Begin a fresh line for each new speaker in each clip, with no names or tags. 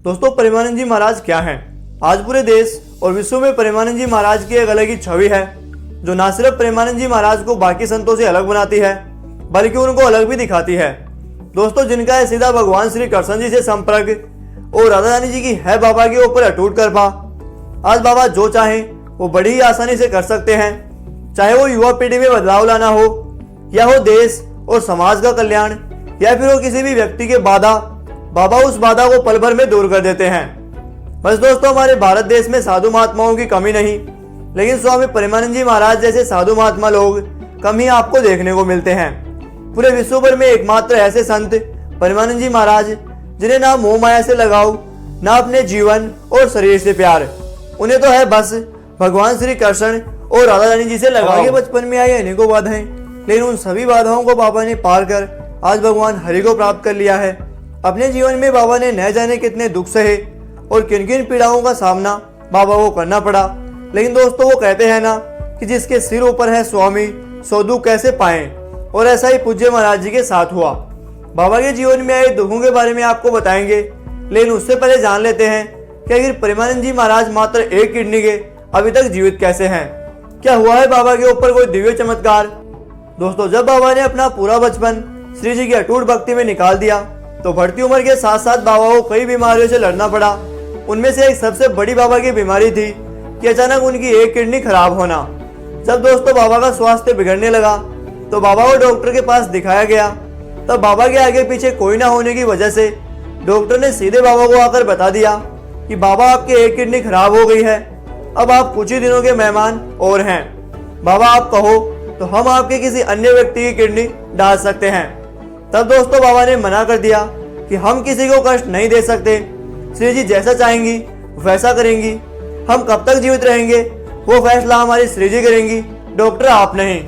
दोस्तों, प्रेमानंद जी महाराज क्या हैं? आज पूरे देश और विश्व में प्रेमानंद जी महाराज की एक अलग ही छवि है, जो न सिर्फ प्रेमानंद जी महाराज को बाकी संतों से अलग बनाती है, बल्कि उनको अलग भी दिखाती है। दोस्तों, जिनका है सीधा भगवान श्री कृष्ण जी से संपर्क और राधा रानी जी की है बाबा के ऊपर अटूट कृपा। आज बाबा जो चाहें वो बड़ी ही आसानी से कर सकते हैं, चाहे वो युवा पीढ़ी में बदलाव लाना हो, या हो देश और समाज का कल्याण, या फिर हो किसी भी व्यक्ति के बाधा, बाबा उस बाधा को पल भर में दूर कर देते हैं। बस दोस्तों, हमारे भारत देश में साधु महात्माओं की कमी नहीं, लेकिन स्वामी प्रेमानंद जी महाराज जैसे साधु महात्मा लोग कम ही आपको देखने को मिलते हैं। पूरे विश्व भर में एकमात्र ऐसे संत प्रेमानंद जी महाराज, जिन्हें ना मोह माया से लगाव, ना अपने जीवन और शरीर से प्यार, उन्हें तो है बस भगवान श्री कृष्ण और राधा रानी जी से लगाव। आगे बचपन में आई अनेकों बाधाएं, लेकिन उन सभी बाधाओं को बाबा ने पार कर आज भगवान हरि को प्राप्त कर लिया है। अपने जीवन में बाबा ने न जाने कितने दुख सहे और किन किन पीड़ाओं का सामना बाबा को करना पड़ा, लेकिन दोस्तों वो कहते हैं ना कि जिसके सिर ऊपर है स्वामी सो दुख कैसे पाए, और ऐसा ही पूज्य महाराज जी के साथ हुआ। बाबा के जीवन में आए दुखों के बारे में आपको बताएंगे, लेकिन उससे पहले जान लेते हैं कि आखिर प्रेमानंद जी महाराज मात्र एक किडनी के अभी तक जीवित कैसे हैं। क्या हुआ है बाबा के ऊपर कोई दिव्य चमत्कार? दोस्तों, जब बाबा ने अपना पूरा बचपन श्री जी की अटूट भक्ति में निकाल दिया, तो बढ़ती उम्र के साथ साथ बाबा को कई बीमारियों से लड़ना पड़ा। उनमें से एक सबसे बड़ी बाबा की बीमारी थी कि अचानक उनकी एक किडनी खराब होना। जब दोस्तों बाबा का स्वास्थ्य बिगड़ने लगा तो बाबा को डॉक्टर के पास दिखाया गया। तब बाबा के आगे पीछे कोई ना होने की वजह से डॉक्टर ने सीधे बाबा को आकर बता दिया कि बाबा आपकी एक किडनी खराब हो गई है, अब आप कुछ ही दिनों के मेहमान और हैं। बाबा आप कहो तो हम आपके किसी अन्य व्यक्ति की किडनी डाल सकते हैं। तब दोस्तों बाबा ने मना कर दिया कि हम किसी को कष्ट नहीं दे सकते, श्री जी जैसा चाहेंगी वैसा करेंगी, हम कब तक जीवित रहेंगे वो फैसला हमारी श्री जी करेंगी, डॉक्टर आप नहीं।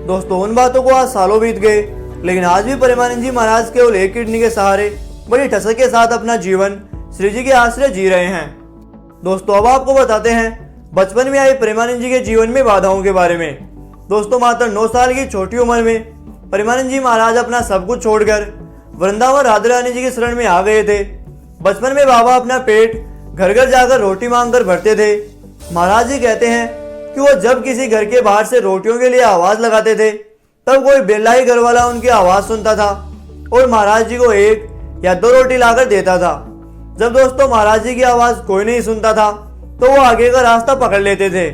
दोस्तों, उन बातों को आज सालों बीत गए, लेकिन आज भी प्रेमानंद जी महाराज केवल एक किडनी के सहारे बड़ी ठसक के साथ अपना जीवन श्री जी के आश्रय जी रहे हैं। दोस्तों, अब आपको बताते हैं बचपन में आई प्रेमानंद जी के जीवन में बाधाओं के बारे में। दोस्तों, मात्र 9 साल की छोटी उम्र में प्रेमानंद जी महाराज अपना सब कुछ छोड़कर वृंदावन राधा रानी जी के शरण में आ गए थे। बचपन में बाबा अपना पेट घर घर जाकर रोटी मांगकर भरते थे। महाराज जी कहते हैं कि वो जब किसी घर के बाहर से रोटियों के लिए आवाज लगाते थे, तब कोई बेला ही घर वाला उनकी आवाज सुनता था और महाराज जी को 1 या 2 रोटी लाकर देता था। जब दोस्तों महाराज जी की आवाज कोई नहीं सुनता था तो वो आगे का रास्ता पकड़ लेते थे।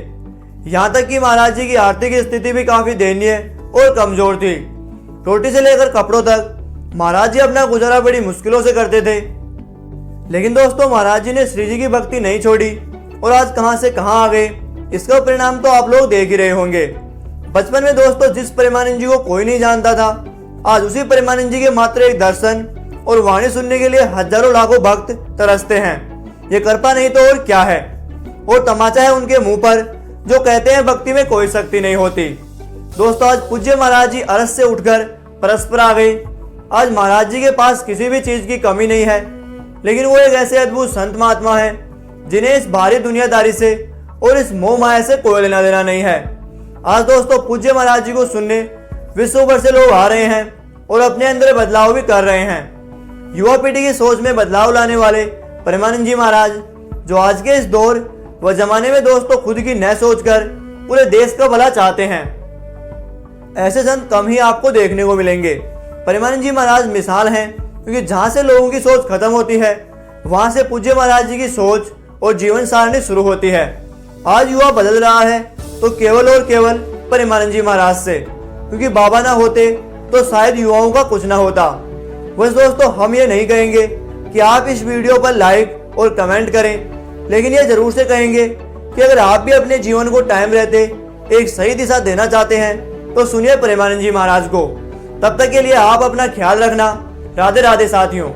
यहाँ तक कि महाराज जी की आर्थिक स्थिति भी काफी दयनीय और कमजोर थी। रोटी से लेकर कपड़ों तक महाराज जी अपना गुजारा बड़ी मुश्किलों से करते थे, लेकिन दोस्तों महाराज जी ने श्री जी की भक्ति नहीं छोड़ी और आज कहां से कहां आ गए, इसका परिणाम तो आप लोग देख ही रहे होंगे। बचपन में दोस्तों जिस प्रेमानंद जी को कोई नहीं जानता था, आज उसी प्रेमानंद जी के मात्र एक दर्शन और वाणी सुनने के लिए हजारों लाखों भक्त तरसते हैं। ये कृपा नहीं तो और क्या है, और तमाचा है उनके मुंह पर जो कहते हैं भक्ति में कोई शक्ति नहीं होती। दोस्तों, आज पूज्य महाराज जी अरस से उठकर परस्पर आ गए। आज महाराज जी के पास किसी भी चीज की कमी नहीं है, लेकिन वो एक ऐसे अद्भुत संत महात्मा है जिन्हें इस भारी दुनियादारी से और इस मोह माया से कोई लेना देना नहीं है। आज दोस्तों पूज्य महाराज जी को सुनने विश्व भर से लोग आ रहे हैं और अपने अंदर बदलाव भी कर रहे हैं। युवा पीढ़ी की सोच में बदलाव लाने वाले प्रेमानंद जी महाराज, जो आज के इस दौर व जमाने में दोस्तों खुद की न सोचकर पूरे देश का भला चाहते हैं, ऐसे संत कम ही आपको देखने को मिलेंगे। प्रेमानंद जी महाराज मिसाल हैं, क्योंकि जहां से लोगों की सोच खत्म होती है वहां से पूज्य महाराज जी की सोच और जीवन सारणी शुरू होती है। आज युवा बदल रहा है तो केवल और केवल प्रेमानंद जी महाराज से, क्योंकि बाबा ना होते तो शायद युवाओं का कुछ ना होता। बस दोस्तों, हम ये नहीं कहेंगे कि आप इस वीडियो पर लाइक और कमेंट करें, लेकिन ये जरूर से कहेंगे कि अगर आप भी अपने जीवन को टाइम रहते एक सही दिशा देना चाहते हैं तो सुनिए प्रेमानंद जी महाराज को। तब तक के लिए आप अपना ख्याल रखना। राधे राधे साथियों।